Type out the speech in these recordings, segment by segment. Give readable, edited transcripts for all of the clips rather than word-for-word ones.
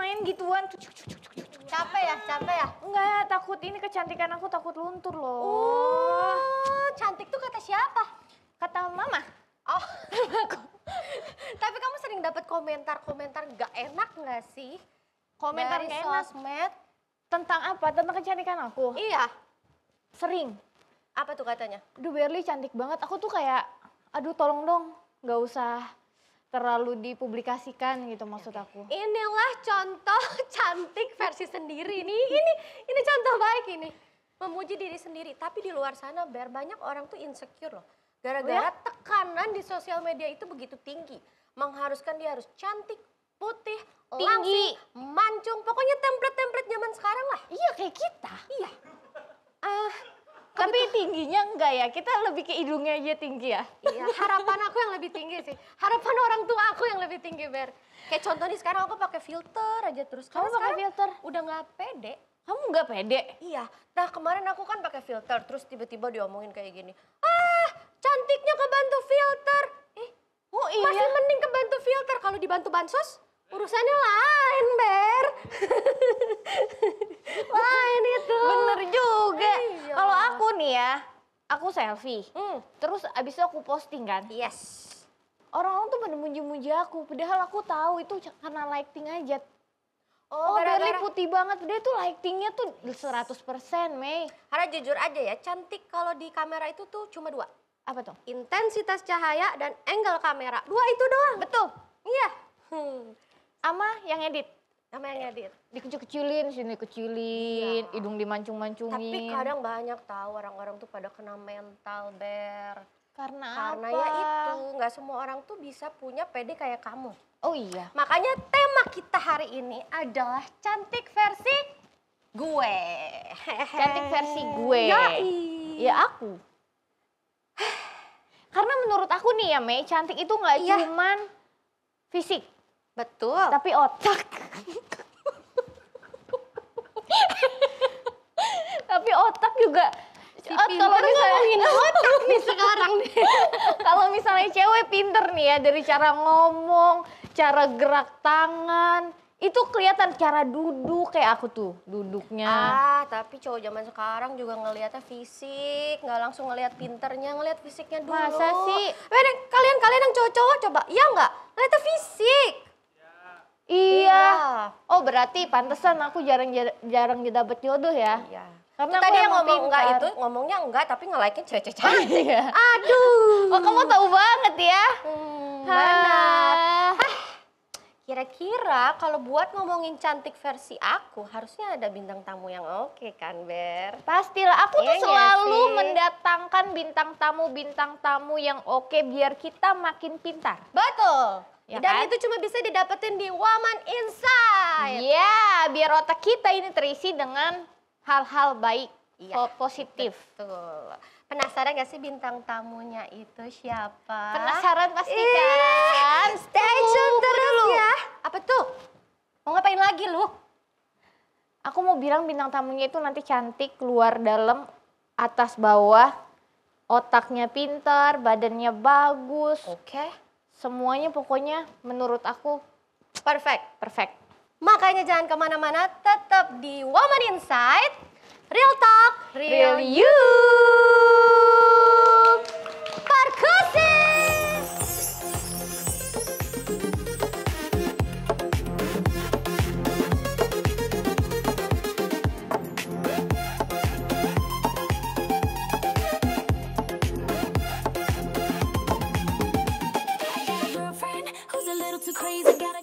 main gituan. Capek ya? Enggak, takut ini kecantikan aku takut luntur loh. Oh, cantik tuh kata siapa? Kata mama. Oh, tapi kamu sering dapat komentar-komentar gak enak gak sih? Komentar dari gak enak. sosmed? Tentang apa? Tentang kecantikan aku? Iya. Sering. Apa tuh katanya? Aduh Berly cantik banget. Aku tuh kayak, aduh tolong dong gak usah terlalu dipublikasikan gitu maksud aku. Inilah contoh cantik versi sendiri nih. Ini contoh baik ini. Memuji diri sendiri. Tapi di luar sana Ber, banyak orang tuh insecure loh. Gara-gara tekanan di sosial media itu begitu tinggi. Mengharuskan dia harus cantik, putih, Tinggi, langsing, mancung. Pokoknya template-template zaman sekarang lah. Iya kayak kita. Iya. Tapi tingginya enggak ya, kita lebih ke hidungnya aja tinggi ya. Iya, harapan aku yang lebih tinggi sih. Harapan orang tua aku yang lebih tinggi, Ber. Kayak contoh nih sekarang aku pakai filter aja terus. Kamu pakai filter? Udah nggak pede. Kamu nggak pede? Iya. Nah kemarin aku kan pakai filter, terus tiba-tiba diomongin kayak gini. Cantiknya kebantu filter. Oh iya. Masih mending kebantu filter. Kalau dibantu bansos, urusannya lain, Ber. Lain itu. Bener juga. Iya. Kalau aku nih ya, aku selfie. Terus abis itu aku posting kan. Yes. Orang-orang tuh pada muji-muji aku, padahal aku tahu itu karena lighting aja. Oh, Berly gara-gara. putih banget, dia tuh lightingnya tuh 100% Mei. Karena jujur aja ya, cantik kalau di kamera itu tuh cuma 2. Apa tuh? Intensitas cahaya dan angle kamera. 2 itu doang. Betul. Iya. Ama yang edit. Sama yang ngedit. Dikecil-kecilin, sini kecilin, Iya. hidung dimancung-mancungin. Tapi kadang banyak tahu orang-orang tuh pada kena mental, Ber. Karena Karena apa? ya itu, nggak semua orang tuh bisa punya pede kayak kamu. Oh iya. Makanya tema kita hari ini adalah cantik versi gue. Cantik versi gue. Yoi. Ya aku. Karena menurut aku nih ya Mei, cantik itu nggak Iya. cuman fisik, Betul. tapi otak. Tapi otak juga. Kalau misalnya otak nih sekarang nih. kalau misalnya cewek pinter nih ya dari cara ngomong, cara gerak tangan, itu kelihatan cara duduk kayak aku tuh duduknya. Tapi cowok zaman sekarang juga ngelihatnya fisik, nggak langsung ngelihat pinternya, ngelihat fisiknya dulu. Masa sih? Kalian yang cowok-cowok coba, iya nggak? Ngelihatnya fisik. Iya. Oh berarti pantesan aku jarang dapet jodoh ya. Iya. Karena Tadi aku yang emang ngomong enggak pintar. itu, ngomongnya enggak tapi nge-like-in cewek-cewek cantik. Iya. Aduh. Oh kamu tahu banget ya. Benar. Kira-kira kalau buat ngomongin cantik versi aku, harusnya ada bintang tamu yang oke kan, Ber? Pastilah, aku tuh Iya nggak selalu sih? mendatangkan bintang tamu yang oke biar kita makin pintar. Betul. Ya Dan kan? itu cuma bisa didapetin di Woman Inside. Iya, biar otak kita ini terisi dengan hal-hal baik, Iya, positif. Betul. Penasaran gak sih bintang tamunya itu siapa? Penasaran pasti kan? Stay tune terus ya. Apa tuh? Mau ngapain lagi lu? Aku mau bilang bintang tamunya itu nanti cantik, luar dalam, atas bawah, otaknya pintar, badannya bagus. Oke. Semuanya pokoknya menurut aku perfect. Makanya jangan kemana-mana, tetap di Woman Inside, Real Talk, Real You. Perkusi.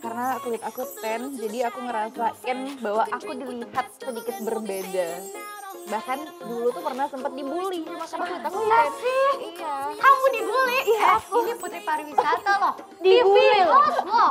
Karena kulit aku tan, jadi aku ngerasain bahwa aku dilihat sedikit berbeda. Bahkan dulu tuh pernah sempat dibully sama kulit aku tan. Iya. Kamu dibully? Iya. Ini putri pariwisata loh. Dibully TV loh. host loh.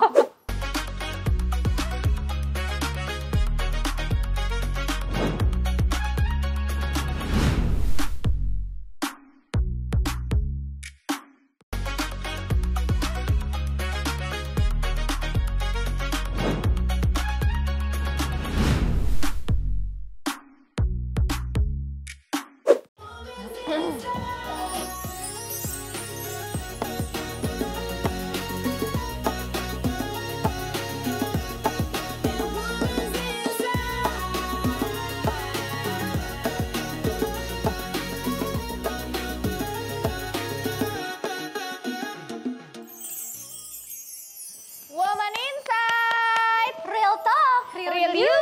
Real talk, real you.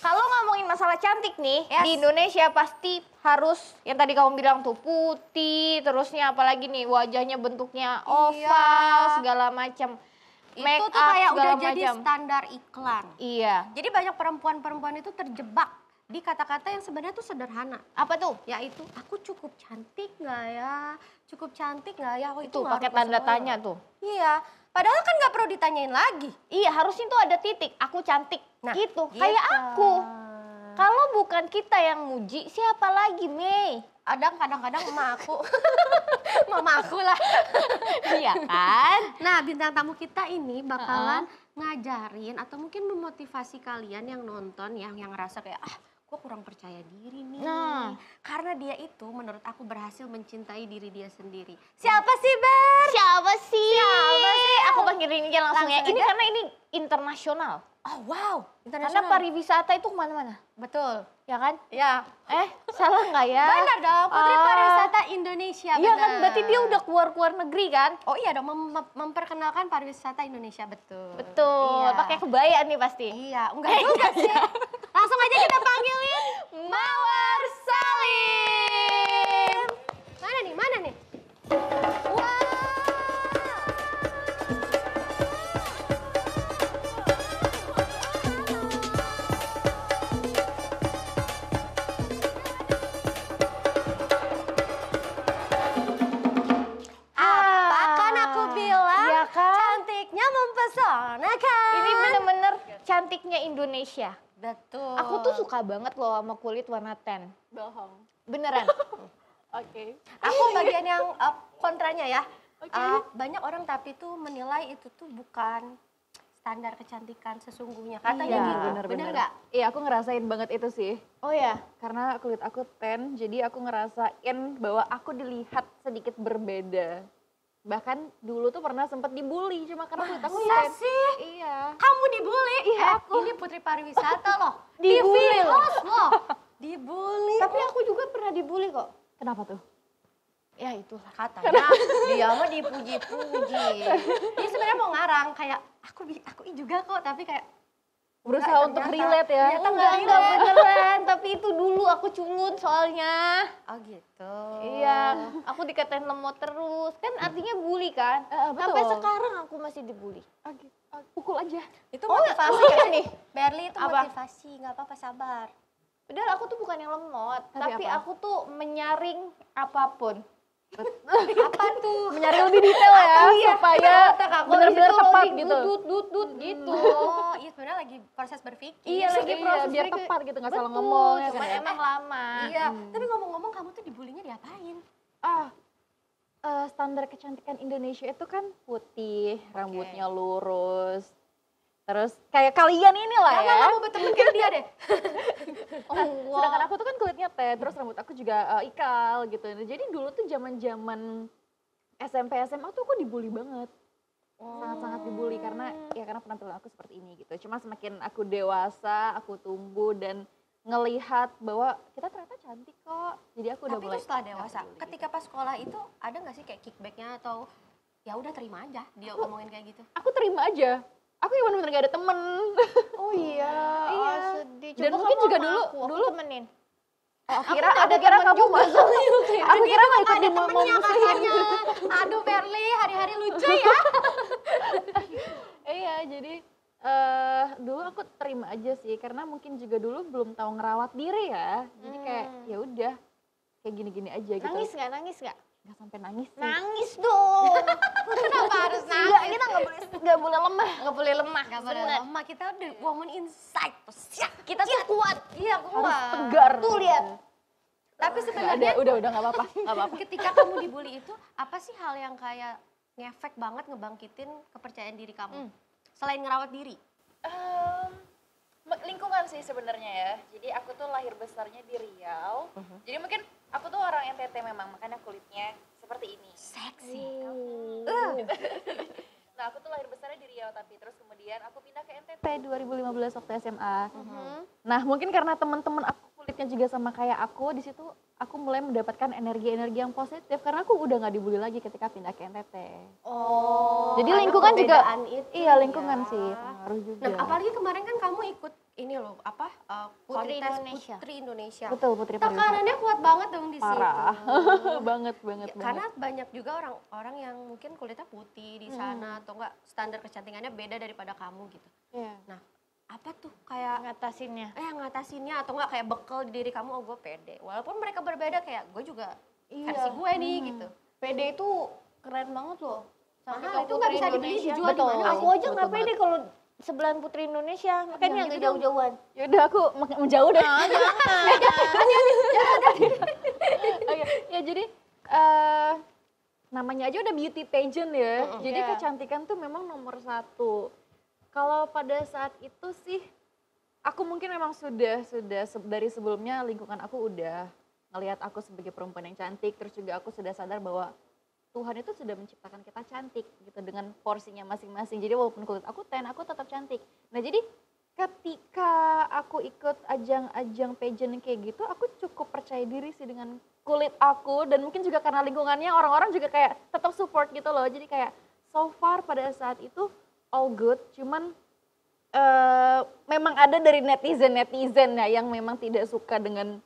Kalau ngomongin masalah cantik nih, Yes. di Indonesia pasti harus yang tadi kamu bilang tuh putih, terusnya apalagi nih wajahnya bentuknya oval, Iya. segala macam. Make Itu tuh up, kayak segala udah jadi macam. standar iklan. Iya. Jadi banyak perempuan-perempuan itu terjebak di kata-kata yang sebenarnya tuh sederhana. Apa tuh? Yaitu, aku cukup cantik nggak ya? Cukup cantik nggak ya? Oh, Itu nggak pakai harus tanda semua. tanya tuh. Iya, padahal kan nggak perlu ditanyain lagi. Iya, harusnya tuh ada titik. Aku cantik. Nah, gitu. Kayak aku. Kalau bukan kita yang muji, siapa lagi, Mei? Kadang-kadang emak aku. Mama aku lah. Iya kan? Nah, bintang tamu kita ini bakalan ngajarin atau mungkin memotivasi kalian yang nonton yang ngerasa kayak gue kurang percaya diri nih. Nah. Karena dia itu menurut aku berhasil mencintai diri dia sendiri. Siapa sih, Ber? Siapa sih? Siapa sih? Aku panggilin aja langsung ya. Langsung Ini aja. karena ini internasional. Oh, wow. Karena Internasional. pariwisata itu kemana-mana. Betul. Ya kan? Ya. Salah nggak ya? Benar dong, Putri Ah. Pariwisata Indonesia. Iya kan, benar. berarti dia udah keluar negeri kan? Oh iya dong, memperkenalkan pariwisata Indonesia, betul. Betul, Iya. pakai kebaya nih pasti. Iya, enggak juga sih. Langsung aja kita panggilin Mawar Salim. Mana nih, mana nih? Wah. Apa kan aku bilang? Iya kan? Cantiknya mempesonakan. Ini bener-bener cantiknya Indonesia. Betul. Aku tuh suka banget loh sama kulit warna tan. Bohong. Beneran. Oke. Aku bagian yang kontranya ya. Oke. Banyak orang tapi tuh menilai itu tuh bukan standar kecantikan sesungguhnya. Katanya Iya, gitu. Bener nggak? Iya, aku ngerasain banget itu sih. Oh ya, Karena kulit aku tan, jadi aku ngerasain bahwa aku dilihat sedikit berbeda. Bahkan dulu tuh pernah sempat dibully cuma karena kulit aku Masa tan. sih? Iya. Kamu dibully? Iya, aku. Ini Putri Pariwisata loh. Dibully TV loh. host loh. Dibully. tapi aku juga pernah dibully kok. Kenapa tuh? Ya itulah. Katanya dia mah dipuji-puji. Dia sebenarnya mau ngarang kayak aku juga kok, tapi kayak Berusaha enggak, untuk ternyata- relate ya. ternyata Enggak beneran. Tapi itu dulu aku culun soalnya. Oh gitu. Iya, aku dikatain lemot terus. Kan artinya bully kan? Betul. Sampai sekarang aku masih dibully. Pukul aja. Itu Oh, motivasi oh, ya nih. Berli itu Apa? motivasi, nggak apa-apa sabar. Padahal aku tuh bukan yang lemot, Tapi tapi apa? aku tuh menyaring apapun. Apa tuh? Menyaring lebih detail ya, supaya benar-benar tepat gitu. Dut gitu. Oh, iya sebenarnya lagi proses berpikir. Iya, lagi proses biar berpikir. tepat gitu, nggak salah Betul, ngomong ya cuman kan ya. emang lama. Iya, tapi ngomong-ngomong kamu tuh dibulinya diapain? Standar kecantikan Indonesia itu kan putih, rambutnya lurus. Terus kayak kalian inilah ya. Kamu betul kayak dia deh. Sedangkan aku tuh kan kulitnya teh, terus rambut aku juga ikal gitu. Nah, jadi dulu tuh zaman-zaman SMP SMA tuh aku dibully banget. Sangat-sangat dibully karena penampilan aku seperti ini gitu. Cuma semakin aku dewasa, aku tumbuh dan ngelihat bahwa kita ternyata cantik kok. Jadi aku udah Tapi mulai itu setelah dewasa. dibully Ketika pas sekolah itu ada nggak sih kayak kickbacknya atau ya udah terima aja dia ngomongin kayak gitu? gitu. Aku terima aja. Aku yang bener-bener gak ada temen. Oh iya, Iya. sedih. Dan Coba mungkin kamu juga sama dulu- aku temenin. Aku Aku ada kira temen kamu juga masuk. Aku kira gak ikut ada di temennya katanya. Aduh Berli, hari-hari lucu ya. Iya, jadi dulu aku terima aja sih karena mungkin juga dulu belum tahu ngerawat diri ya. Jadi kayak ya udah kayak gini-gini aja gitu. Nangis nggak? Nggak sampai nangis sih. Nangis dong. Kenapa harus nangis? Enggak, kita nggak boleh lemah. Nggak boleh lemah. Gak boleh bener. lemah, kita udah woman inside tuh. Siap. Kita tuh kuat. Iya, Harus kuat. tegar. Tuh lihat. Tapi Nggak sebenarnya ada, udah nggak apa-apa, nggak apa-apa. ketika kamu dibully itu apa sih hal yang kayak ngefek banget ngebangkitin kepercayaan diri kamu? Selain ngerawat diri. Lingkungan sih sebenarnya ya. Jadi aku tuh lahir besarnya di Riau. Jadi mungkin aku tuh orang NTT memang, makanya kulitnya seperti ini. Seksi. Nah aku tuh lahir besarnya di Riau, tapi terus kemudian aku pindah ke NTT. 2015 waktu SMA. Nah mungkin karena teman-teman aku kulitnya juga sama kayak aku, di situ aku mulai mendapatkan energi-energi yang positif karena aku udah nggak dibully lagi ketika pindah ke NTT. Oh. Jadi karena lingkungan juga, perbedaan itu iya lingkungan ya. sih pengaruh juga. Nah, apalagi kemarin kan kamu ikut ini loh, apa? Putri kontes Indonesia. Putri Indonesia. Betul, Putri Pariwisata. Tekanannya kuat banget dong di Parah. situ. banget. Karena banyak juga orang-orang yang mungkin kulitnya putih di sana atau enggak standar kecantikannya beda daripada kamu gitu. Iya. Nah, apa tuh kayak ngatasinnya. ngatasinnya atau enggak kayak bekal di diri kamu, oh gue pede. Walaupun mereka berbeda kayak gue juga Iya. versi gue nih gitu. PD itu keren banget loh. Sampai Mahal, ke itu Putri nggak bisa dibeli, Indonesia. dijual di Betul. mana Aku sih? aja nggak pede kalau sebelahan Putri Indonesia. Makanya gitu agak dong. jauh-jauhan. Yaudah aku menjauh deh. Oke, ya jadi namanya aja udah beauty pageant ya. Jadi Iya. kecantikan tuh memang nomor satu. Kalau pada saat itu sih, aku mungkin memang sudah dari sebelumnya lingkungan aku udah ngelihat aku sebagai perempuan yang cantik. Terus juga aku sudah sadar bahwa Tuhan itu sudah menciptakan kita cantik gitu dengan porsinya masing-masing. Jadi walaupun kulit aku tan, aku tetap cantik. Nah jadi ketika aku ikut ajang-ajang pageant kayak gitu, aku cukup percaya diri sih dengan kulit aku dan mungkin juga karena lingkungannya orang-orang juga kayak tetap support gitu loh. Jadi kayak so far pada saat itu all good, cuman memang ada dari netizen ya yang memang tidak suka dengan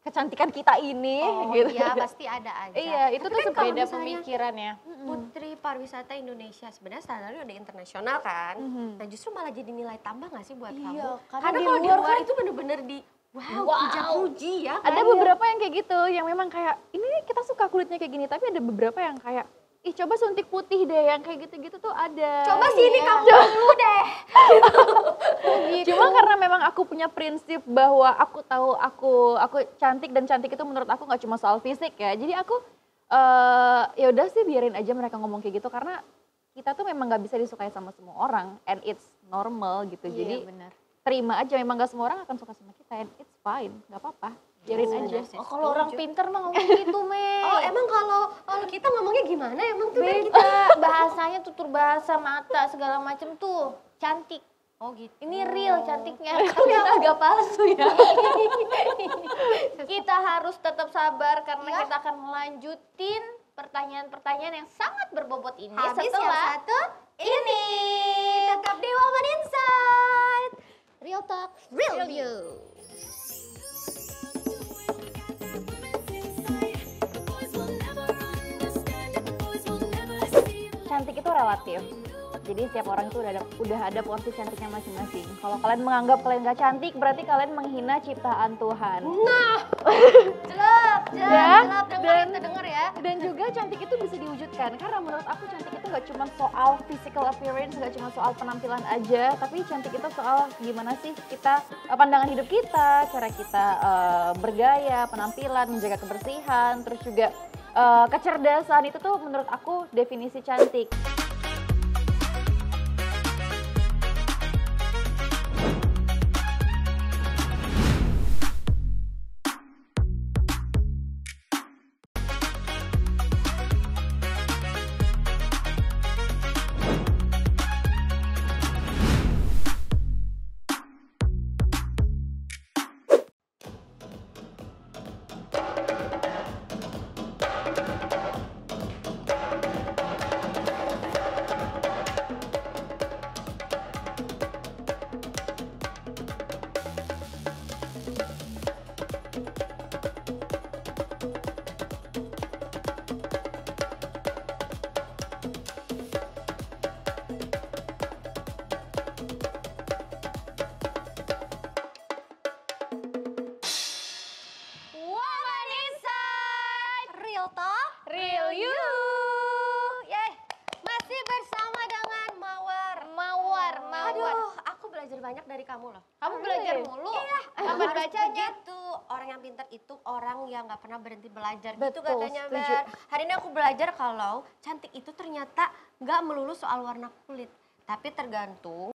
kecantikan kita ini Oh gitu. iya, pasti ada aja. Iya, itu Tapi tuh kan kalau Beda misalnya pemikiran ya. Putri Pariwisata Indonesia sebenarnya standarnya udah internasional kan. Nah justru malah jadi nilai tambah gak sih buat Iya, kamu? karena Karena di kalau di luar luar kan- itu bener-bener di Wow. puja-puji ya. Ada beberapa yang kayak gitu, yang memang kayak ini kita suka kulitnya kayak gini, tapi ada beberapa yang kayak ih coba suntik putih deh, yang kayak gitu-gitu tuh ada. Coba sini kamu dulu deh. Cuma karena memang aku punya prinsip bahwa aku tahu aku cantik dan cantik itu menurut aku nggak cuma soal fisik ya. Jadi aku ya udah sih biarin aja mereka ngomong kayak gitu karena kita tuh memang nggak bisa disukai sama semua orang and it's normal gitu. Jadi benar. terima aja, memang gak semua orang akan suka sama kita and it's fine, nggak apa-apa. Biarin aja. Oh, kalau orang pinter mah ngomong gitu, Mei. Oh emang kalau kita ngomongnya gimana emang tuh Ber? Beda, bahasanya tutur bahasa, mata, segala macem tuh cantik. Oh gitu. Ini real cantiknya, kan kita agak palsu ya. Kita harus tetap sabar karena kita akan melanjutin pertanyaan-pertanyaan yang sangat berbobot ini Habis yang setelah satu ini. Tetap di Woman Inside. Real Talk, Real You. Cantik itu relatif. Jadi setiap orang itu udah ada porsi cantiknya masing-masing. Kalau kalian menganggap kalian gak cantik, berarti kalian menghina ciptaan Tuhan. Nah, Ya, jelap, denger ya. Dan juga cantik itu bisa diwujudkan. Karena menurut aku cantik itu gak cuma soal physical appearance, gak cuma soal penampilan aja. Tapi cantik itu soal gimana sih kita, pandangan hidup kita, cara kita bergaya, penampilan, menjaga kebersihan, terus juga kecerdasan itu tuh menurut aku definisi cantik. Woman Inside. Real Talk, Real You. Yeay, masih bersama dengan Mawar. Mawar. Aduh, aku belajar banyak dari kamu loh. Kamu belajar mulu. Iya, Kapan harus bacanya? begitu. Orang yang pintar itu orang yang nggak pernah berhenti belajar gitu Betul, katanya setuju. Ber. Hari ini aku belajar kalau cantik itu ternyata nggak melulu soal warna kulit, tapi tergantung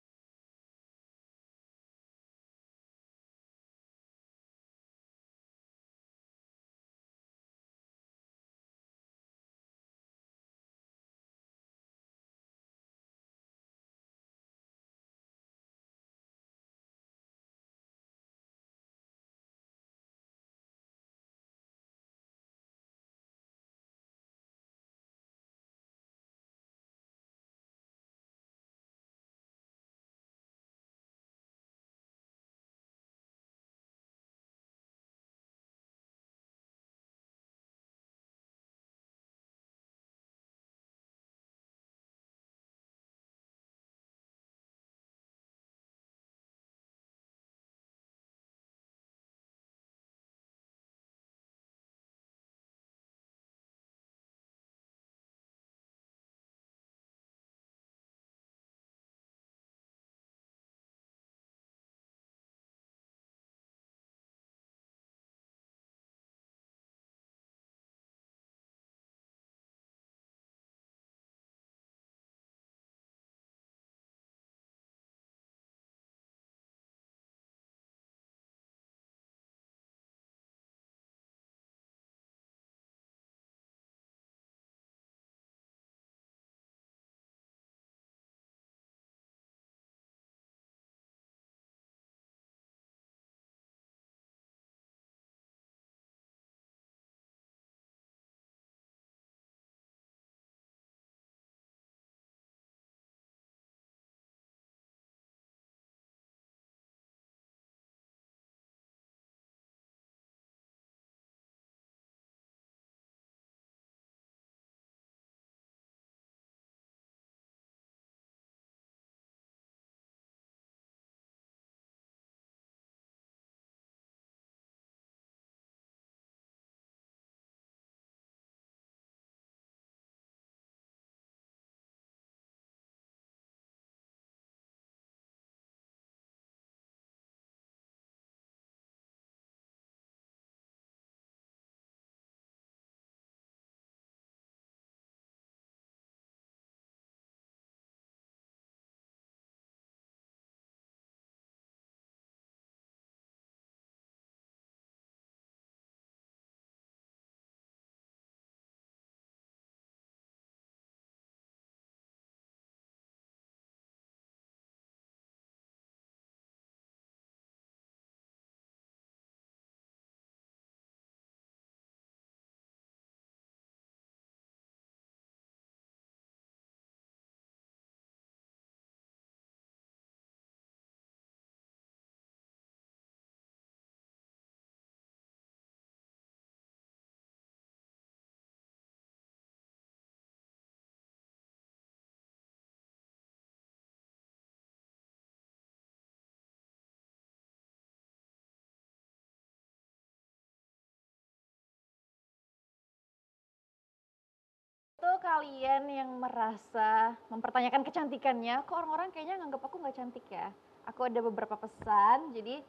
Untuk kalian yang merasa mempertanyakan kecantikannya, kok orang-orang kayaknya nganggap aku nggak cantik ya? Aku ada beberapa pesan, jadi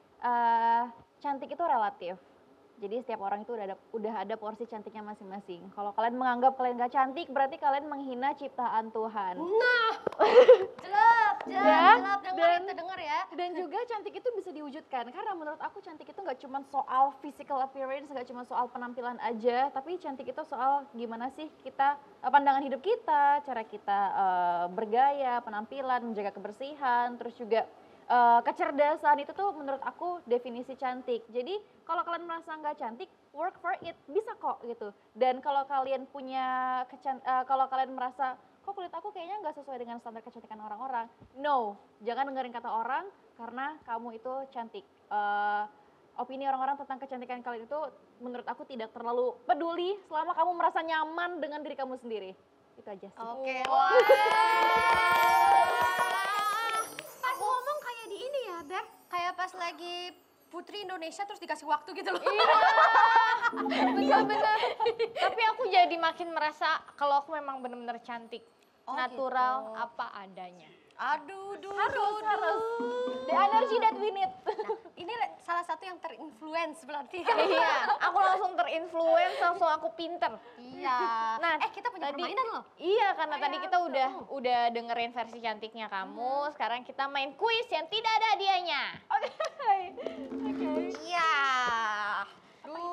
cantik itu relatif. Jadi setiap orang itu udah ada porsi cantiknya masing-masing. Kalau kalian menganggap kalian nggak cantik, berarti kalian menghina ciptaan Tuhan. Nah, Ya, jelap, dan- denger ya. Dan juga cantik itu bisa diwujudkan, karena menurut aku cantik itu nggak cuma soal physical appearance, nggak cuma soal penampilan aja, tapi cantik itu soal gimana sih kita, pandangan hidup kita, cara kita bergaya, penampilan, menjaga kebersihan, terus juga kecerdasan itu tuh menurut aku definisi cantik. Jadi kalau kalian merasa nggak cantik, work for it, bisa kok gitu. Dan kalau kalian punya kalau kalian merasa kok kulit aku kayaknya nggak sesuai dengan standar kecantikan orang-orang, no, jangan dengerin kata orang karena kamu itu cantik. Opini orang-orang tentang kecantikan kalian itu menurut aku tidak terlalu peduli selama kamu merasa nyaman dengan diri kamu sendiri. Itu aja sih. Oke. Pas ngomong kayak di ini ya, Beb. Kayak pas lagi Putri Indonesia terus dikasih waktu gitu loh. Bener-bener. Tapi aku jadi makin merasa kalau aku memang bener-bener cantik. Oh, Natural gitu. apa adanya. Aduh, Harus. The energy that we need. Nah, ini salah satu yang terinfluence berarti. Iya, aku langsung terinfluence, langsung aku pinter. Iya. Nah, Kita punya tadi- permainan loh. Iya, karena tadi kita udah dengerin versi cantiknya kamu. Sekarang kita main kuis yang tidak ada hadiahnya. Iya.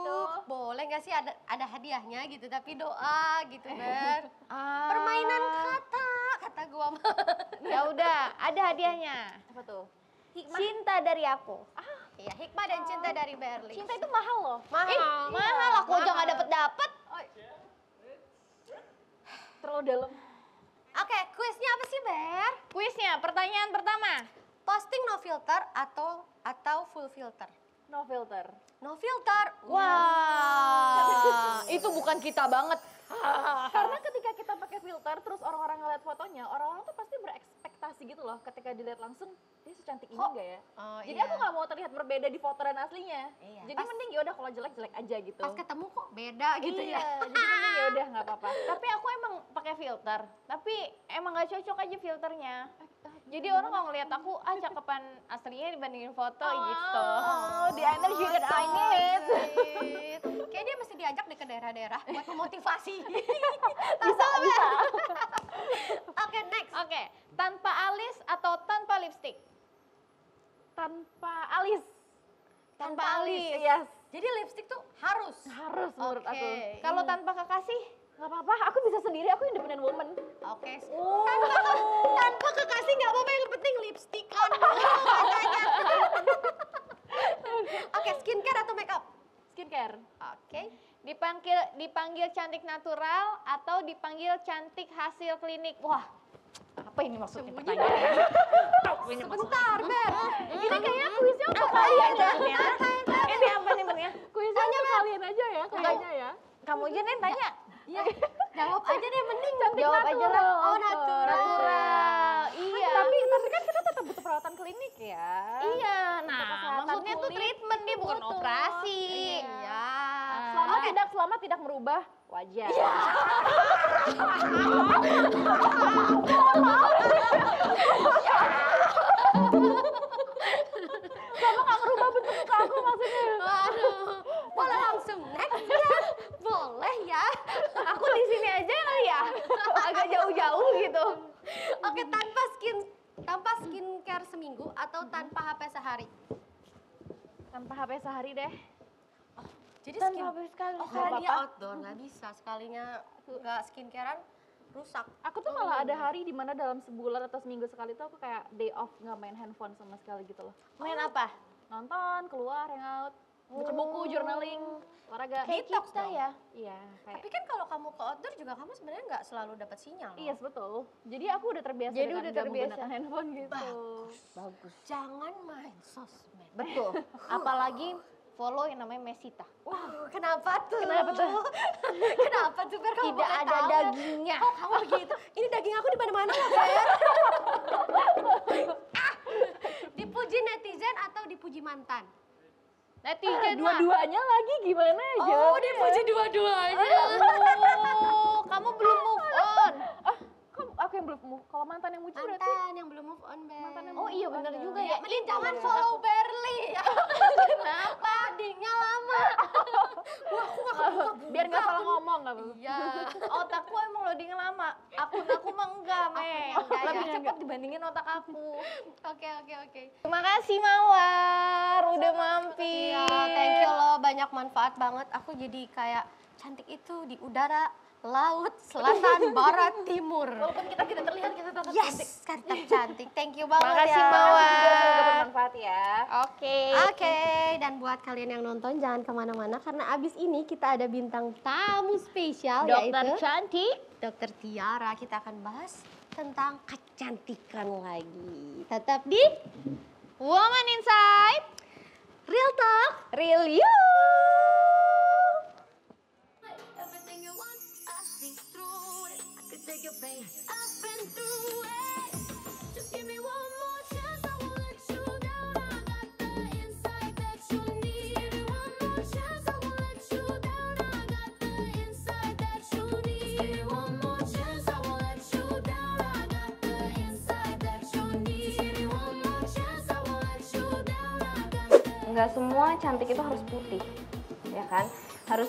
Duh, boleh nggak sih ada hadiahnya gitu, tapi doa gitu, Ber. Permainan kata gua mah. Ya udah, ada hadiahnya. Apa tuh? Cinta dari aku. Iya, hikmah dan cinta dari Berli. Cinta itu mahal loh. mahal. Mahal aku aja nggak dapet. Terlalu dalam. Oke, kuisnya apa sih, Ber? Kuisnya, pertanyaan pertama. Posting no filter atau full filter? No filter. No filter. Wah, itu bukan kita banget. Karena ketika kita pakai filter terus orang-orang ngeliat fotonya, orang-orang tuh pasti berekspektasi gitu loh ketika dilihat langsung dia secantik ini Kok? enggak ya? Oh, Jadi iya. aku nggak mau terlihat berbeda di foto dan aslinya. Iya. Jadi mending ya udah kalau jelek-jelek aja gitu. Pas ketemu kok beda gitu iya, ya. jadi mending ya udah nggak apa-apa. Tapi aku emang pakai filter. Tapi emang nggak cocok aja filternya. Jadi orang kalau ngeliat aku, cakepan aslinya dibandingin foto gitu. Oh, the energy that I need. Kayak dia mesti diajak deh ke daerah-daerah buat memotivasi. Bisa. Oke, next. Oke, tanpa alis atau tanpa lipstick? Tanpa alis. Tanpa alis. Yes. Jadi lipstick tuh harus. Harus menurut aku. Kalau tanpa kekasih? Nggak apa-apa, aku bisa sendiri, aku independent woman. Oke. Tanpa kekasih nggak apa-apa, yang penting lipstick on dulu katanya. Oke, skincare atau makeup? Skincare. Oke. Dipanggil cantik natural atau dipanggil cantik hasil klinik? Wah, apa ini maksudnya pertanyaannya? Sebentar, Ber. Ini kayaknya kuisnya untuk kalian ya. Ini apa nih Bang ya? Kuisnya untuk kalian aja ya, kayaknya ya. Kamu aja nih tanya. Iya. Jawab aja deh, mending. Jawab aja lah. Oh, natural. Natural. Iya. Tapi kan kita tetap butuh perawatan klinik ya. Iya, nah kesehatan maksudnya tuh kulit treatment dia bukan butuh. operasi. Iya. Selama tidak merubah wajah. Selama nggak merubah bentuk muka aku maksudnya. Waduh. Boleh langsung next ya? Boleh ya. Aku di sini aja kali ya. Agak jauh-jauh gitu. Oke, tanpa skincare seminggu atau tanpa HP sehari? Tanpa HP sehari deh. Jadi Tanpa HP sekali. Oh, Nggak karena dia apa-apa. outdoor, nggak bisa. Sekalinya nggak skincarean, rusak. Aku tuh malah ada hari di mana dalam sebulan atau seminggu sekali tuh aku kayak day off nggak main handphone sama sekali gitu loh. Main apa? Nonton, keluar, hangout, baca buku, journaling, olahraga. Kayak Detox kita dong. ya. Iya, kayak Tapi kan kalau kamu ke outdoor juga kamu sebenarnya nggak selalu dapat sinyal. loh. Iya, betul. Jadi aku udah terbiasa Jadi dengan udah nggak terbiasa. menggunakan handphone gitu. Bagus. Jangan main sosmed. Betul. Apalagi follow yang namanya Mesita. Kenapa tuh? Kenapa tuh? Kenapa tuh, Ber? Kamu Tidak boleh ada tahu? dagingnya. Oh, kamu begitu. Ini daging aku di mana-mana loh, Ber. Dipuji netizen atau dipuji mantan? Netizen mah. Dua-duanya lagi gimana aja? Oh, dipuji dua-duanya. Oh, kamu belum move yang belum move, kalau mantan yang muji berarti Mantan yang belum move on, Ber. mantan yang Oh iya bener juga ya. Mending Itu jangan bener. follow Berly. Kenapa? Dingnya lama. Wah, aku gak kebuka-buka. biar nggak salah ngomong nggak apa-apa. Iya. Otakku emang loading lama. Akun aku mah enggak, Meng. enggak, Lebih ya. cepat dibandingin otak aku. Oke. Terima kasih Mawar udah mampir. Iya, thank you loh, banyak manfaat banget. Aku jadi kayak cantik itu di udara, laut, selatan, barat, timur. Walaupun kita tidak terlihat kita tetap cantik. Yes, tetap cantik. Thank you banget Makasih ya. Mawar. Semoga bermanfaat ya. Oke. Oke, dan buat kalian yang nonton jangan kemana-mana karena abis ini kita ada bintang tamu spesial Dokter yaitu cantik. Dr. Tiara. Kita akan bahas tentang kecantikan lagi. Tetap di Woman Inside Real Talk. Real You. Everything you want, I see through it. I could take your pain. I've been through it. Just give me one more chance, I won't let you down. I got the insight that you need. Give me one more chance, I won't let you down. I got the insight that you need. Give me one more chance, I won't let you down. I got the insight that you need. Give me one more chance, I won't let you down. I got the Nggak semua cantik itu harus putih, ya kan? Harus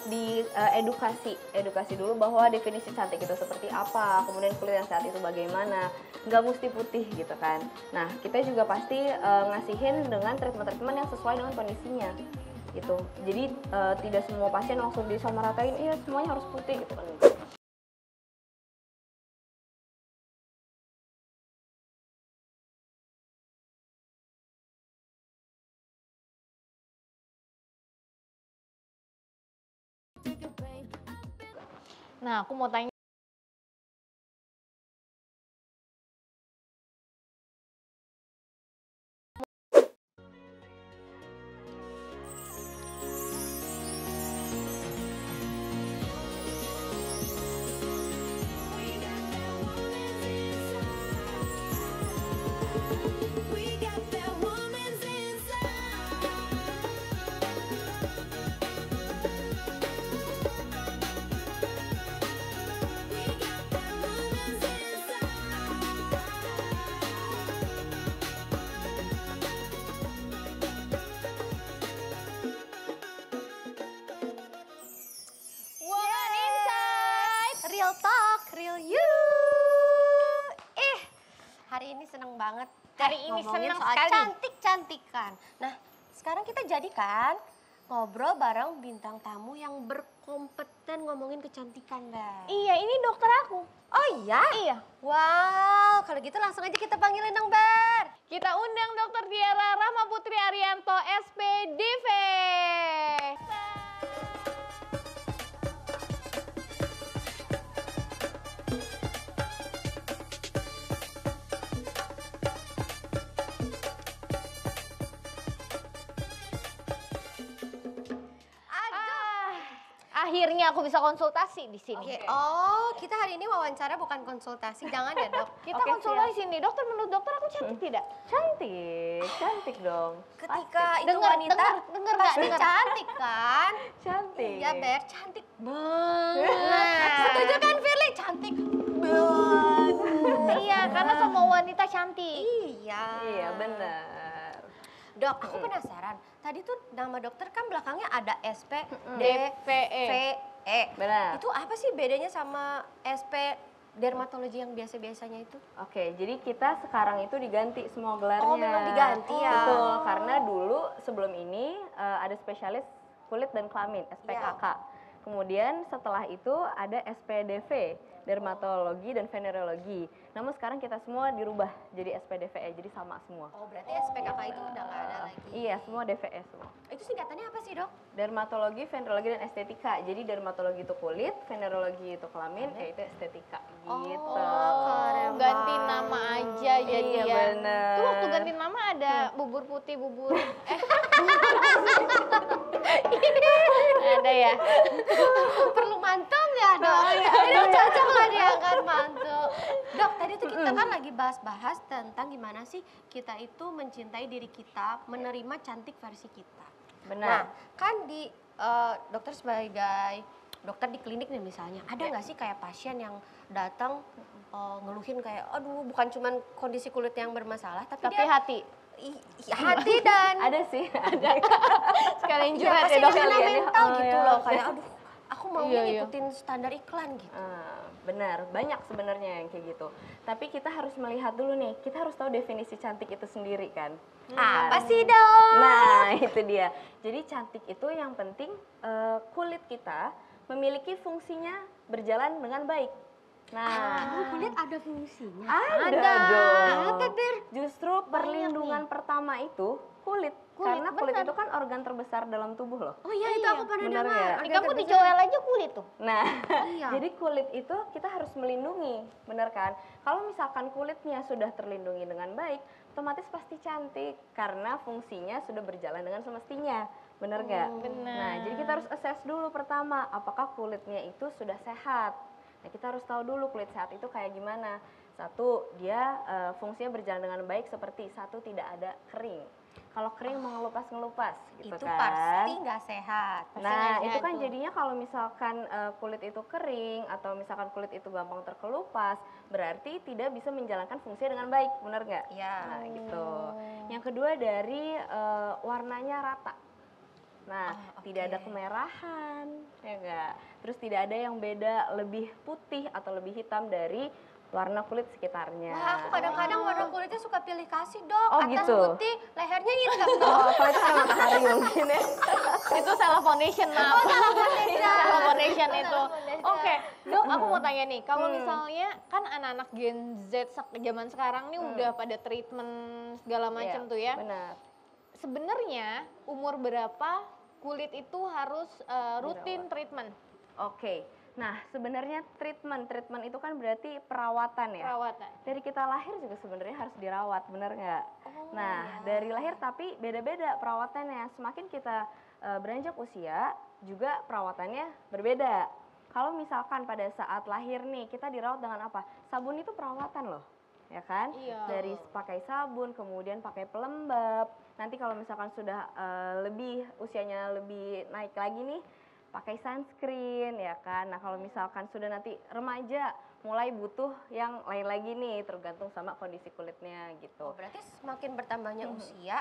edukasi dulu bahwa definisi cantik itu seperti apa, kemudian kulit yang sehat itu bagaimana, nggak mesti putih gitu kan. Nah, kita juga pasti ngasihin dengan treatment-treatment yang sesuai dengan kondisinya gitu. Jadi tidak semua pasien langsung disamaratain, iya semuanya harus putih gitu kan. Nah, aku mau tanya. We got that woman's inside. We got that woman's Woman Inside. Real Talk, Real You. Hari ini seneng banget. Hari ini ngomongin seneng soal sekali. cantik-cantikan. Nah, sekarang kita jadikan ngobrol bareng bintang tamu yang berkompeten ngomongin kecantikan, Mbak. Iya, ini dokter aku. Oh iya? Iya. Wow, kalau gitu langsung aja kita panggilin dong, Ber. Kita undang Dokter Tiara Rahma Putri Arianto, SPDV. Akhirnya aku bisa konsultasi di sini. Oke. Oh, kita hari ini wawancara bukan konsultasi. Jangan ya, Dok. Kita konsultasi nih, dokter. Menurut dokter aku cantik tidak? Cantik dong. Ketika itu Dengar, wanita dengar nggak? pasti Dengar. cantik kan? Cantik. Iya, Ber, cantik banget. Setuju kan, Firly? Cantik banget. Iya, karena semua wanita cantik. Iya. Iya benar. Dok, aku penasaran. Tadi tuh nama dokter kan belakangnya ada SP, DVE. DVE. Benar. Itu apa sih bedanya sama SP dermatologi yang biasa-biasanya itu? Oke, jadi kita sekarang itu diganti semua gelarnya. Oh, memang diganti ya? Betul, karena dulu sebelum ini ada spesialis kulit dan kelamin, SPKK. Kemudian setelah itu ada SPDV, dermatologi dan venerologi. Namun sekarang kita semua dirubah jadi SPDVE, jadi sama semua. Oh, berarti SPKK itu udah nggak ada lagi. Iya, semua DVE semua. Itu singkatannya apa sih, Dok? Dermatologi, venerologi, dan estetika. Jadi dermatologi itu kulit, venerologi itu kelamin, yaitu estetika gitu. keren Ganti banget. nama aja jadi Iya, ya. bener. Tuh waktu ganti nama ada bubur putih, bubur ada ya. Perlu mantung ya, Dok? Ini cocok lah diangkat mantung. Dok, tadi tuh kita kan lagi bahas-bahas tentang gimana sih kita itu mencintai diri kita, menerima cantik versi kita. Nah, Benar. kan di dokter sebagai dokter di klinik nih misalnya, ada nggak sih kayak pasien yang datang ngeluhin kayak, aduh bukan cuman kondisi kulit yang bermasalah, tapi Tapi dia hati. hati dan Ada sih, ada. Sekalian ya, curhat pasti ya dok. karena kalian ya. mental Oh, gitu ya. loh, kayak aduh aku maunya Iya, iya. ngikutin standar iklan gitu. Benar, banyak sebenarnya yang kayak gitu. Tapi kita harus melihat dulu nih, kita harus tahu definisi cantik itu sendiri kan. Apa sih dong? Nah, itu dia. Jadi cantik itu yang penting kulit kita memiliki fungsinya berjalan dengan baik. Nah, Kulit ada fungsinya. ada dong. Ada, Ber. Justru perlindungan pertama itu kulit. Karena kulit itu kan organ terbesar dalam tubuh loh. Oh iya, itu aku pernah bener dengar. ya? Ini kamu dicoel aja kulit tuh. Nah, Iya. jadi kulit itu kita harus melindungi, bener kan? Kalau misalkan kulitnya sudah terlindungi dengan baik, otomatis pasti cantik karena fungsinya sudah berjalan dengan semestinya, bener nggak? bener. Nah, jadi kita harus assess dulu pertama, apakah kulitnya itu sudah sehat. Nah, kita harus tahu dulu kulit sehat itu kayak gimana. Satu, dia fungsinya berjalan dengan baik seperti satu, tidak ada kering. Kalau kering mengelupas-ngelupas gitu Itu kan. pasti nggak sehat. Nah, nggak itu sehat kan tuh. jadinya kalau misalkan kulit itu kering atau misalkan kulit itu gampang terkelupas, berarti tidak bisa menjalankan fungsinya dengan baik, benar nggak? Iya. Nah, gitu. Yang kedua dari warnanya rata. Nah, tidak ada kemerahan, ya enggak. Terus tidak ada yang beda lebih putih atau lebih hitam dari warna kulit sekitarnya. Wah, aku kadang-kadang warna kulitnya suka pilih kasih dok. Oh, Atas gitu? putih, lehernya hitam dok. Oh, kalau itu karena matahari mungkin ya. Itu salah foundation maaf. Salah foundation itu. Oke, dok aku mau tanya nih, kalau misalnya kan anak-anak Gen Z zaman sekarang nih udah pada treatment segala macam Iya, tuh ya. Benar. Sebenarnya umur berapa kulit itu harus rutin treatment? Oke. Nah, sebenarnya treatment itu kan berarti perawatan ya. Perawatan. Dari kita lahir juga sebenarnya harus dirawat, benar nggak? Nah, dari lahir tapi beda-beda perawatannya. Semakin kita beranjak usia, juga perawatannya berbeda. Kalau misalkan pada saat lahir nih, kita dirawat dengan apa? Sabun itu perawatan loh, ya kan? Iya. Dari pakai sabun, kemudian pakai pelembab. Nanti kalau misalkan sudah usianya lebih naik lagi nih, pakai sunscreen ya kan. Nah, kalau misalkan sudah nanti remaja mulai butuh yang lain lagi nih, tergantung sama kondisi kulitnya gitu. Oh, berarti semakin bertambahnya usia,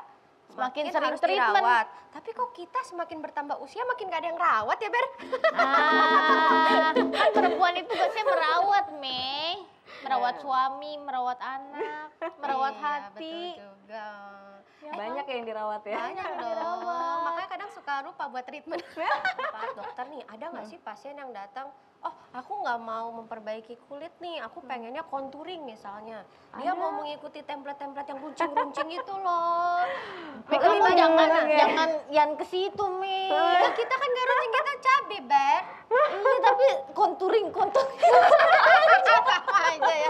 Semakin semakin sering harus treatment. dirawat. Tapi kok kita semakin bertambah usia makin gak ada yang rawat ya Ber? Kan perempuan itu biasanya merawat, Mei. Merawat suami, merawat anak, merawat Iya, hati. Betul juga. Banyak yang dirawat ya. Banyak dong. Makanya kadang suka lupa buat treatment. Pak dokter nih, ada nggak sih pasien yang datang, oh aku nggak mau memperbaiki kulit nih, aku pengennya contouring misalnya. Dia mau mengikuti template-template yang runcing-runcing itu loh. Mei, kamu jangan yang ke situ, Mei. Ya kita kan nggak runcing, kita cabe, Ber. Iya, tapi contouring. Aja ya.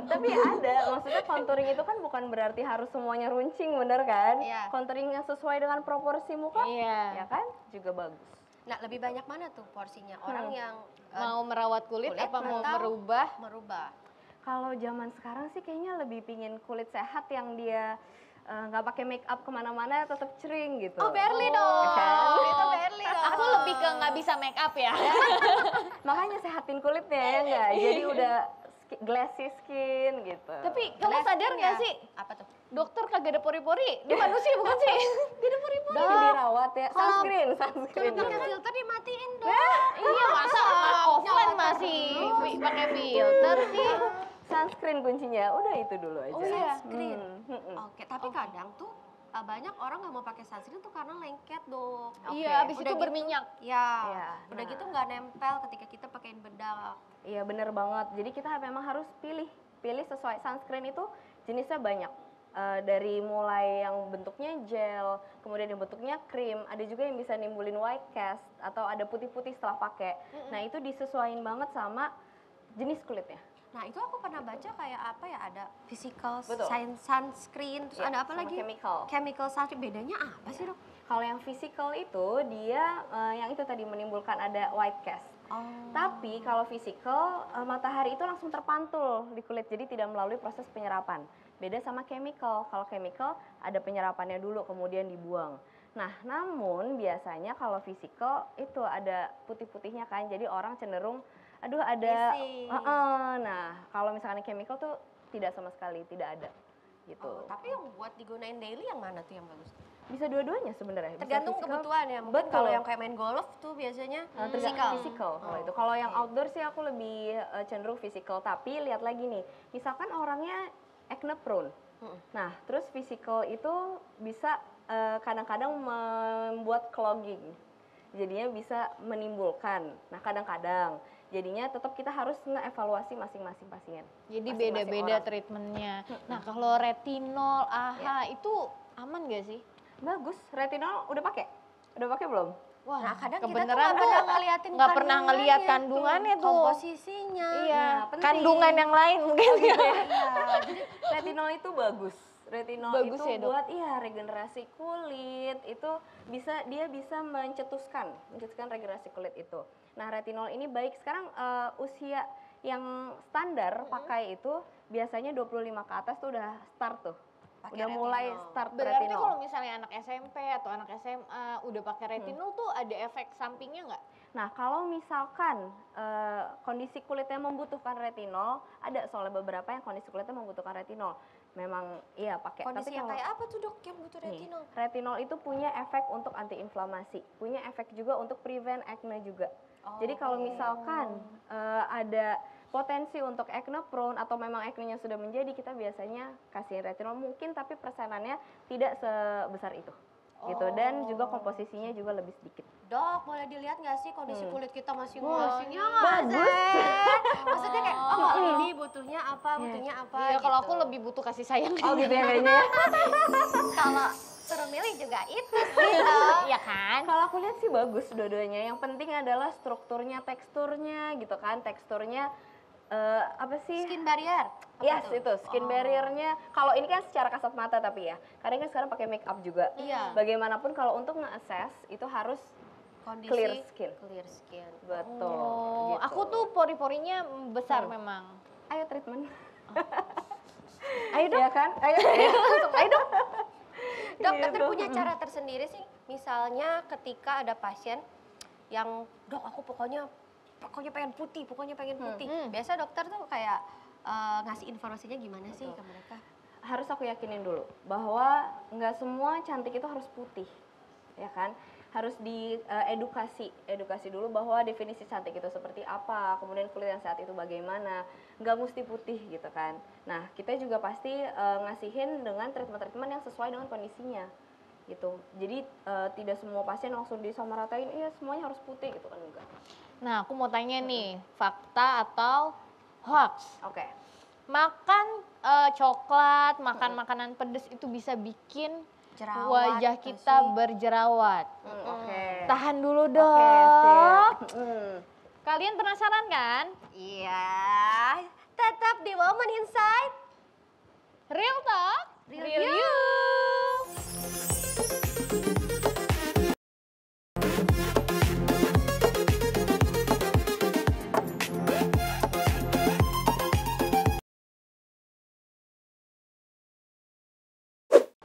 Tapi ada, maksudnya contouring itu kan bukan berarti harus semuanya runcing, bener kan? Iya. Contouring yang sesuai dengan proporsi muka, Iya. ya kan? Juga bagus. Nah, lebih banyak mana tuh porsinya? Orang yang Mau merawat kulit, kulit apa mau atau merubah? merubah. Kalau zaman sekarang sih kayaknya lebih pingin kulit sehat yang dia nggak pakai make up kemana-mana tetap cering gitu. Oh, Berli dong. kan? Itu Berli dong. Aku lebih ke nggak bisa make up ya. Makanya sehatin kulitnya ya enggak? Jadi udah glassy skin gitu. Tapi kamu sadar nggak sih, Apa tuh? dokter kagak ada pori-pori? Dia manusia bukan sih? Gak ada pori-pori. Udah dirawat ya, sunscreen. Kalau pakai filter dimatiin dong. Iya, masa offline masih pakai filter sih? Sunscreen kuncinya, udah itu dulu aja. Oh iya. Sunscreen. Hmm. Oke, tapi kadang tuh banyak orang nggak mau pakai sunscreen tuh karena lengket dok. Iya, abis Udah itu gitu- berminyak. Ya, Iya, udah nah. gitu nggak nempel ketika kita pakein bedak. Iya bener banget. Jadi kita memang harus pilih sesuai sunscreen itu jenisnya banyak. Dari mulai yang bentuknya gel, kemudian yang bentuknya krim, ada juga yang bisa nimbulin white cast atau ada putih-putih setelah pakai. Nah itu disesuaikan banget sama jenis kulitnya. Nah itu aku pernah baca kayak apa ya, ada physical Betul. sunscreen, terus Iya, ada apa sama lagi? chemical. Chemical sunscreen. Bedanya apa sih dok? Kalau yang physical itu dia yang itu tadi menimbulkan ada white cast. Oh. Tapi kalau physical, matahari itu langsung terpantul di kulit, jadi tidak melalui proses penyerapan. Beda sama chemical. Kalau chemical ada penyerapannya dulu, kemudian dibuang. Nah, namun biasanya kalau physical itu ada putih-putihnya kan, jadi orang cenderung, aduh ada, Missing. nah kalau misalkan chemical tuh tidak sama sekali, tidak ada gitu. Oh, tapi yang buat digunain daily yang mana tuh yang bagus? Bisa dua-duanya sebenarnya. Bisa Tergantung physical, kebutuhan ya. Mungkin betul. kalau yang kayak main golf tuh biasanya physical kalau itu. Kalau yang outdoor sih aku lebih cenderung physical. Tapi lihat lagi nih, misalkan orangnya acne prone. Nah, terus physical itu bisa kadang-kadang membuat clogging. Jadinya bisa menimbulkan. Nah, kadang-kadang jadinya tetap kita harus ngeevaluasi masing-masing pasien. Jadi Masing-masing beda-beda orang. treatmentnya. Nah kalau retinol, AHA itu aman gak sih? Bagus, retinol udah pakai? Udah pakai belum? Wah, Nah, kadang kita tuh kebenaran nggak pernah ngeliatin nggak pernah ngeliat kandungannya. kandungannya tuh. Komposisinya. Iya, Nah, penting. kandungan yang lain mungkin. Iya, jadi retinol itu bagus. Retinol Bagus itu ya, Dok? buat regenerasi kulit, itu dia bisa mencetuskan regenerasi kulit itu. Nah, retinol ini baik sekarang usia yang standar pakai itu biasanya 25 ke atas tuh udah start tuh. Pakai Udah mulai retinol. start Berarti retinol. kalau misalnya anak SMP atau anak SMA udah pakai retinol tuh ada efek sampingnya nggak? Nah, kalau misalkan kondisi kulitnya membutuhkan retinol, ada soalnya beberapa yang kondisi kulitnya membutuhkan retinol. Memang iya pakai. Kondisi Tapi yang kalau kayak apa tuh dok yang butuh nih, retinol? retinol itu punya efek untuk antiinflamasi, punya efek juga untuk prevent acne juga. Jadi kalau misalkan ada potensi untuk acne prone atau memang acne-nya sudah menjadi, kita biasanya kasih retinol mungkin tapi persenannya tidak sebesar itu. Gitu, dan juga komposisinya juga lebih sedikit. Dok, boleh dilihat nggak sih kondisi kulit kita masing-masing? Kondisinya Bagus. Maksudnya kayak, oh kalau ini butuhnya apa, butuhnya apa. Iya, kalau gitu. aku lebih butuh kasih sayang. Oh gitu ya kayaknya ya. Kalau suruh milih juga itu sih dok. Iya kan? Kalau aku lihat sih bagus dua-duanya. Yang penting adalah strukturnya, teksturnya gitu kan. Teksturnya apa sih? Skin barrier. Apa Yes, tuh? itu skin barrier-nya. Kalau ini kan secara kasat mata tapi ya. Karena kan sekarang pakai make up juga. Iya. Bagaimanapun kalau untuk nge-assess itu harus Kondisi clear skin. Clear skin. Betul. Oh, gitu. aku tuh pori-porinya besar memang. Ayo treatment. Ayo dong. Iya kan? Ayo. Langsung, ayo dong. Dok, tapi Gitu. punya cara tersendiri sih. Misalnya ketika ada pasien yang, dok aku pokoknya pengen putih, pokoknya pengen putih. Biasa dokter tuh kayak ngasih informasinya gimana sih ke mereka? Harus aku yakinin dulu bahwa nggak semua cantik itu harus putih, ya kan? Harus edukasi dulu bahwa definisi cantik itu seperti apa, kemudian kulit yang sehat itu bagaimana, nggak mesti putih gitu kan. Nah, kita juga pasti ngasihin dengan treatment-treatment yang sesuai dengan kondisinya gitu. Jadi tidak semua pasien langsung disamaratain, iya semuanya harus putih gitu kan, enggak. Nah, aku mau tanya nih, fakta atau hoax? Oke. Makan coklat, makan makanan pedas itu bisa bikin Jerawat wajah atau kita sih? berjerawat. Oke. Tahan dulu Oke, dok. sip. Kalian penasaran kan? Iya, tetap di Woman Inside. Real talk, Real you.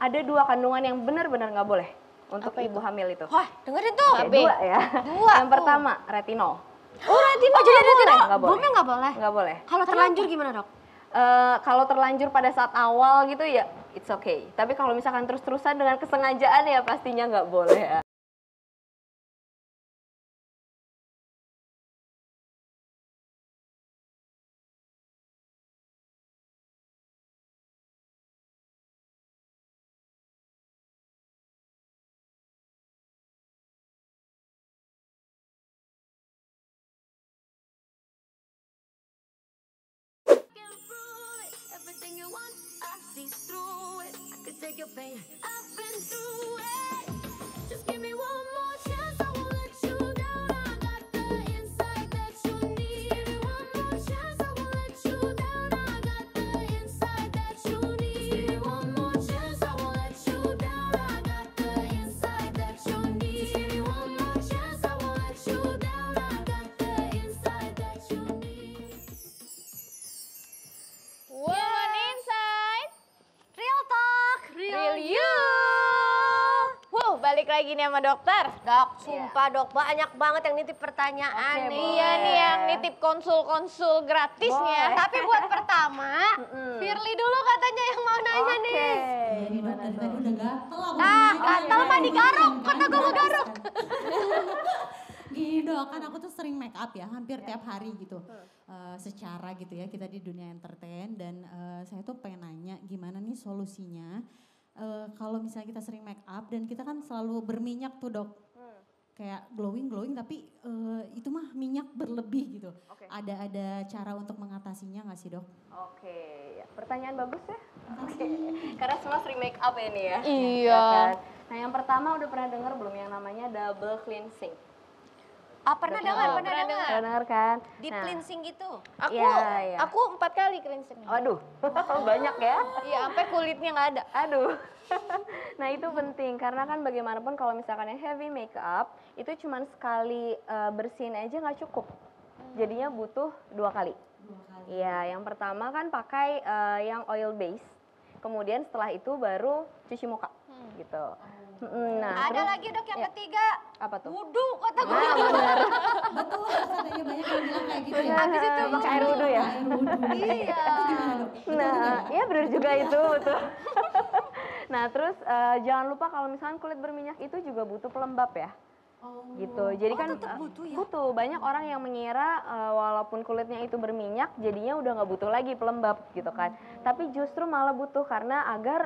Ada 2 kandungan yang benar-benar nggak boleh untuk Apa ibu hamil itu. Wah, dengerin tuh. Oke, KB. 2 ya. Dua Yang pertama, retinol. Oh, retinol jadi retinol. Nggak boleh. Bomnya nggak boleh. Nggak boleh. Kalau terlanjur gimana dok? Kalau terlanjur pada saat awal gitu ya it's okay. Tapi kalau misalkan terus-terusan dengan kesengajaan ya pastinya nggak boleh ya. Can prove it. Everything you want, I see through it. I could take your pain. I've been through it. Just give me one more chance. I won't let you down. I got the insight that you need. Give me one more chance. I won't let you down. I got the insight that you need. Give me one more chance. I won't let you down. I got the insight that you need. Give me one more chance. I won't let you down. I got the insight that you need. Woman Inside, Real talk, real you. lagi nih sama dokter. Dok, sumpah dok, banyak banget yang nitip pertanyaan nih. Iya nih yang nitip konsul-konsul gratisnya. Tapi buat pertama, Firly dulu katanya yang mau nanya nih. Iya nih dok, dari tadi udah gatel aku Ah, nanya. gatal mah digaruk, kata gue mau garuk. Gini dok, kan aku tuh sering make up ya, hampir tiap hari gitu. Secara gitu ya, kita di dunia entertain dan saya tuh pengen nanya gimana nih solusinya. Kalau misalnya kita sering make up dan kita kan selalu berminyak tuh dok. Kayak glowing tapi itu mah minyak berlebih gitu. Oke. Ada cara untuk mengatasinya nggak sih dok? Oke, ya. Pertanyaan bagus ya. Oke, karena semua sering make up ya nih ya. Iya. Ya kan? Nah yang pertama udah pernah dengar belum yang namanya double cleansing? Ah, pernah dengar, pernah dengar. Pernah dengar kan? Deep Nah, cleansing gitu. Aku Iya. aku 4 kali cleansing. Waduh, banyak ya. Iya, sampai kulitnya nggak ada. Aduh. Nah itu penting karena kan bagaimanapun kalau misalkan yang heavy makeup itu cuman sekali bersihin aja nggak cukup. Jadinya butuh 2 kali. 2 kali. Iya, yang pertama kan pakai yang oil base. Kemudian setelah itu baru cuci muka gitu. Nah, Ada terus lagi dok yang ya. ketiga, apa tuh? wudhu kata gue. Nah, benar. Betul, katanya banyak yang bilang kayak gitu ya. Habis itu pakai air wudhu ya? Air wudhu. Iya. Itu gimana dok? Nah, iya benar juga itu, betul. Nah, terus jangan lupa kalau misalnya kulit berminyak itu juga butuh pelembab ya. Oh. Gitu. Jadi kan tetap butuh ya? butuh. Banyak orang yang mengira walaupun kulitnya itu berminyak jadinya udah nggak butuh lagi pelembab gitu kan. Tapi justru malah butuh karena agar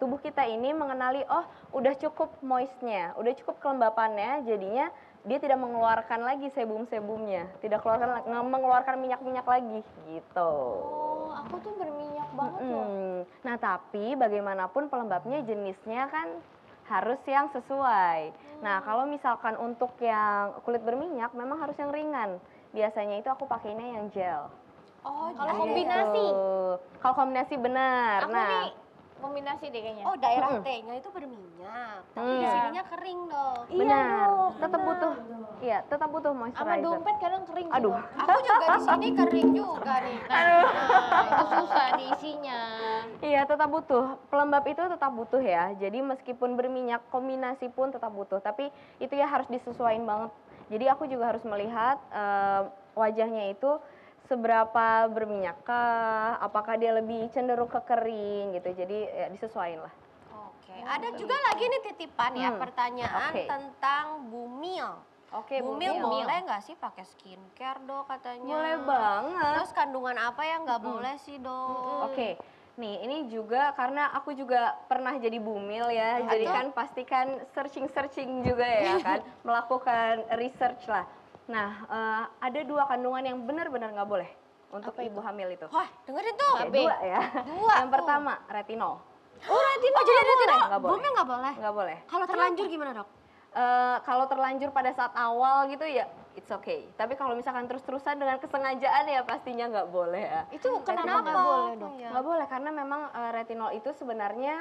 tubuh kita ini mengenali oh udah cukup moistnya, udah cukup kelembapannya jadinya dia tidak mengeluarkan lagi sebum-sebumnya, tidak mengeluarkan minyak-minyak lagi gitu. Oh, aku tuh berminyak banget loh. Nah tapi bagaimanapun pelembabnya jenisnya kan harus yang sesuai. Nah kalau misalkan untuk yang kulit berminyak memang harus yang ringan. Biasanya itu aku pakainya yang gel. Oh, Gitu. kalau kombinasi. Kalau kombinasi benar. Aku nih kombinasi deh kayaknya. Oh daerah T-nya itu berminyak, tapi di sininya kering dok. benar. Tetap butuh. Iya, tetap butuh Sama moisturizer. dompet kadang kering sih, Aduh. Dok. Aku juga di sini kering juga nih. Nah, itu susah nih isinya. Iya, tetap butuh. Pelembab itu tetap butuh ya. Jadi meskipun berminyak, kombinasi pun tetap butuh. Tapi itu ya harus disesuaikan banget. Jadi aku juga harus melihat wajahnya itu seberapa berminyakkah, apakah dia lebih cenderung ke kering gitu. Jadi ya disesuaikan lah. Oke, ada juga lagi nih titipan ya pertanyaan Oke. tentang bumil. Oke, Bumil Bumil. boleh nggak sih pakai skincare dok katanya? Boleh banget. Terus kandungan apa yang nggak boleh sih dok? Oke, nih ini juga karena aku juga pernah jadi bumil ya, jadi kan pastikan searching juga ya kan, melakukan research lah. Nah, ada 2 kandungan yang benar-benar nggak boleh untuk ibu hamil itu. Wah dengerin tuh. Oke, 2 ya. Dua Yang tuh. pertama retinol, Oh retinol jadi retinol Nggak boleh. bumil nggak boleh? nggak boleh. Kalau terlanjur gimana dok? Kalau terlanjur pada saat awal gitu ya it's okay. Tapi kalau misalkan terus-terusan dengan kesengajaan ya pastinya nggak boleh ya. Itu kenapa Kenapa? nggak boleh, Dok? Iya. Nggak boleh karena memang retinol itu sebenarnya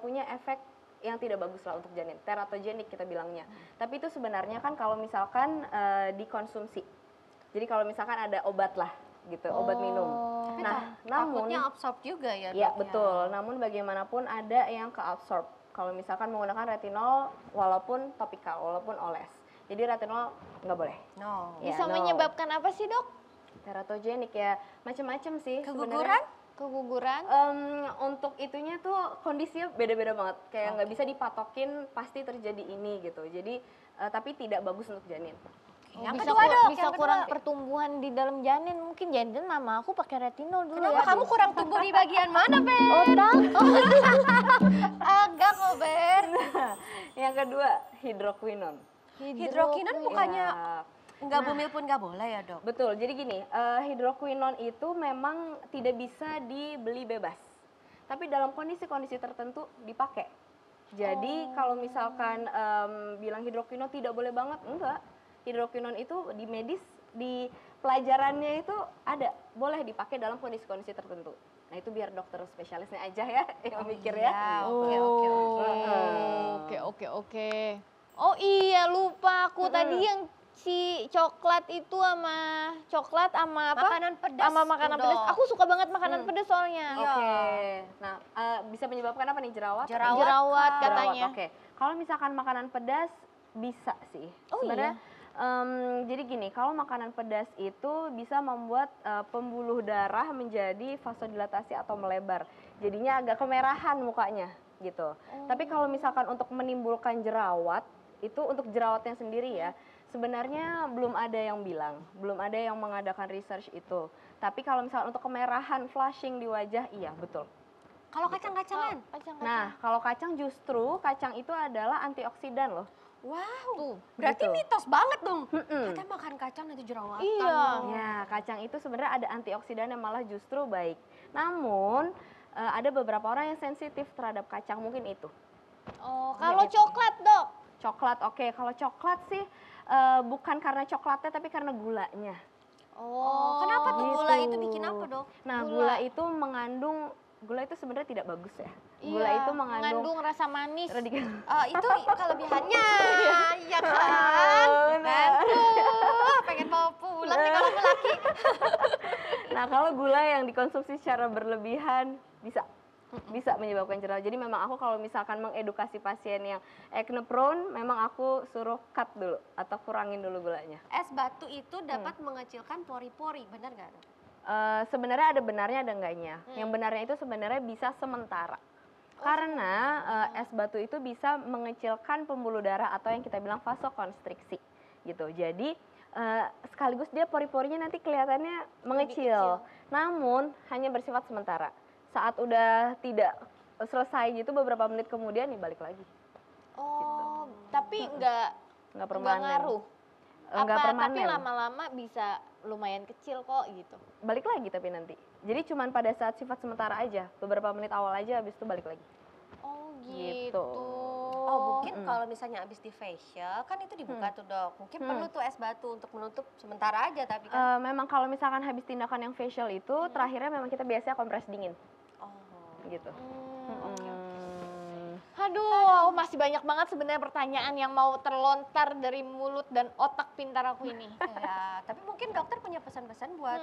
punya efek yang tidak bagus lah untuk janin, teratogenik kita bilangnya. Tapi itu sebenarnya kan kalau misalkan dikonsumsi. Jadi kalau misalkan ada obat lah gitu, obat minum. Nah, namun Takutnya absorb juga ya dok? ya betul. Namun bagaimanapun ada yang keabsorb. Kalau misalkan menggunakan retinol walaupun topikal, walaupun oles. Jadi retinol nggak boleh. No. Ya, Bisa no. menyebabkan apa sih, Dok? Teratogenik ya macam-macam sih. Keguguran? Keguguran? Untuk itunya tuh kondisinya beda-beda banget. Kayak nggak bisa dipatokin pasti terjadi ini gitu. Jadi tapi tidak bagus untuk janin. Yang bisa kedua dok, bisa yang kurang kedua. pertumbuhan di dalam janin. Mungkin janin mama aku pakai retinol dulu Kenapa ya. kamu kurang tumbuh di bagian mana, Ber? Otak? Agak kok, Ber. Yang kedua hidroquinone. Hidrokinon bukannya Ya, nggak bumil pun nggak boleh ya, Dok? betul. Jadi gini, hidroquinone itu memang tidak bisa dibeli bebas. Tapi dalam kondisi-kondisi tertentu dipakai. Jadi kalau misalkan bilang hidroquinone tidak boleh banget, enggak. Hidroquinone itu di medis, di pelajarannya itu ada, boleh dipakai dalam kondisi-kondisi tertentu. Nah itu biar dokter spesialisnya aja ya yang mikir ya. Oke. Oke. Oh iya, lupa aku tadi yang si coklat itu sama apa? Makanan pedas. Sama makanan tuh, pedas. Dok. Aku suka banget makanan pedas soalnya. Oke. Nah, bisa Bisa menyebabkan apa nih, jerawat? Jerawat katanya. Oke. Kalau misalkan makanan pedas bisa sih. Sebenarnya jadi gini, kalau makanan pedas itu bisa membuat pembuluh darah menjadi vasodilatasi atau melebar. Jadinya agak kemerahan mukanya gitu. Tapi kalau misalkan untuk menimbulkan jerawat, itu untuk jerawatnya sendiri ya, sebenarnya belum ada yang bilang, belum ada yang mengadakan research itu. Tapi kalau misalkan untuk kemerahan, flushing di wajah, iya betul. Kalau kacang-kacangan? Nah, kalau kacang justru, kacang itu adalah antioksidan loh. Wow, berarti Gitu. mitos banget dong. Kita makan kacang nanti jerawatan. Iya. Ya, kacang itu sebenarnya ada antioksidan yang malah justru baik. Namun, ada beberapa orang yang sensitif terhadap kacang, mungkin itu. Oh, kalau coklat, Dok? Coklat, oke. Kalau coklat sih bukan karena coklatnya, tapi karena gulanya. Oh, kenapa tuh gula itu bikin apa, Dok? Nah, gula itu mengandung, gula itu sebenarnya tidak bagus ya. Gula Iya, itu mengandung rasa manis. radikal. Itu kelebihannya, ya kan? Aduh, pengen bawa pulang nih kalau laki. Nah, kalau gula yang dikonsumsi secara berlebihan bisa menyebabkan jerawat. Jadi memang aku kalau misalkan mengedukasi pasien yang acne prone, memang aku suruh cut dulu atau kurangin dulu gulanya. Es batu itu dapat mengecilkan pori-pori, benar nggak, Dok? Sebenarnya ada benarnya ada enggaknya. Yang benarnya itu sebenarnya bisa sementara. Karena es batu itu bisa mengecilkan pembuluh darah atau yang kita bilang vasokonstriksi gitu. Jadi sekaligus dia pori-porinya nanti kelihatannya mengecil. Namun hanya bersifat sementara. Saat udah tidak selesai gitu beberapa menit kemudian nih balik lagi. Oh, tapi nggak Permanen. ngaruh. Nggak Apa, permanen. tapi lama-lama bisa lumayan kecil kok gitu. Balik lagi tapi nanti. Jadi cuman pada saat sifat sementara aja, beberapa menit awal aja, habis itu balik lagi. Oh Gitu. gitu. Oh, mungkin kalau misalnya habis di facial kan itu dibuka tuh, Dok. Mungkin perlu tuh es batu untuk menutup sementara aja, tapi kan. Memang kalau misalkan habis tindakan yang facial itu, terakhirnya memang kita biasanya kompres dingin. Oh. Gitu. Aduh, masih banyak banget sebenarnya pertanyaan yang mau terlontar dari mulut dan otak pintar aku ini. Ya, tapi mungkin dokter punya pesan-pesan buat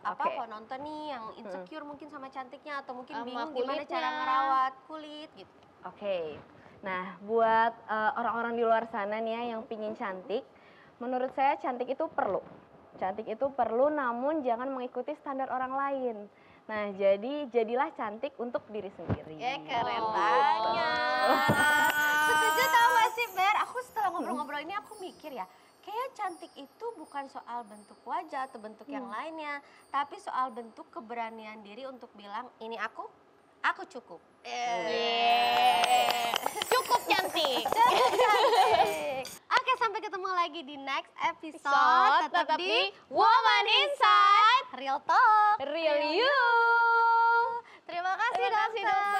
Oke. penonton nih yang insecure mungkin sama cantiknya atau mungkin Sama bingung gimana kulitnya. cara ngerawat kulit gitu. Oke. Nah, buat orang-orang di luar sana nih ya yang pingin cantik, menurut saya cantik itu perlu. Cantik itu perlu, namun jangan mengikuti standar orang lain. Nah, jadilah cantik untuk diri sendiri. Ya keren banget. Setuju tau gak sih Ber? Aku setelah ngobrol-ngobrol ini aku mikir ya, kayak cantik itu bukan soal bentuk wajah atau bentuk yang lainnya, tapi soal bentuk keberanian diri untuk bilang ini aku cukup. Cukup cantik. Oke, sampai ketemu lagi di next episode. Episode tetap di Woman Inside Real Talk. Real You. Terima kasih, Terima kasih, dokter.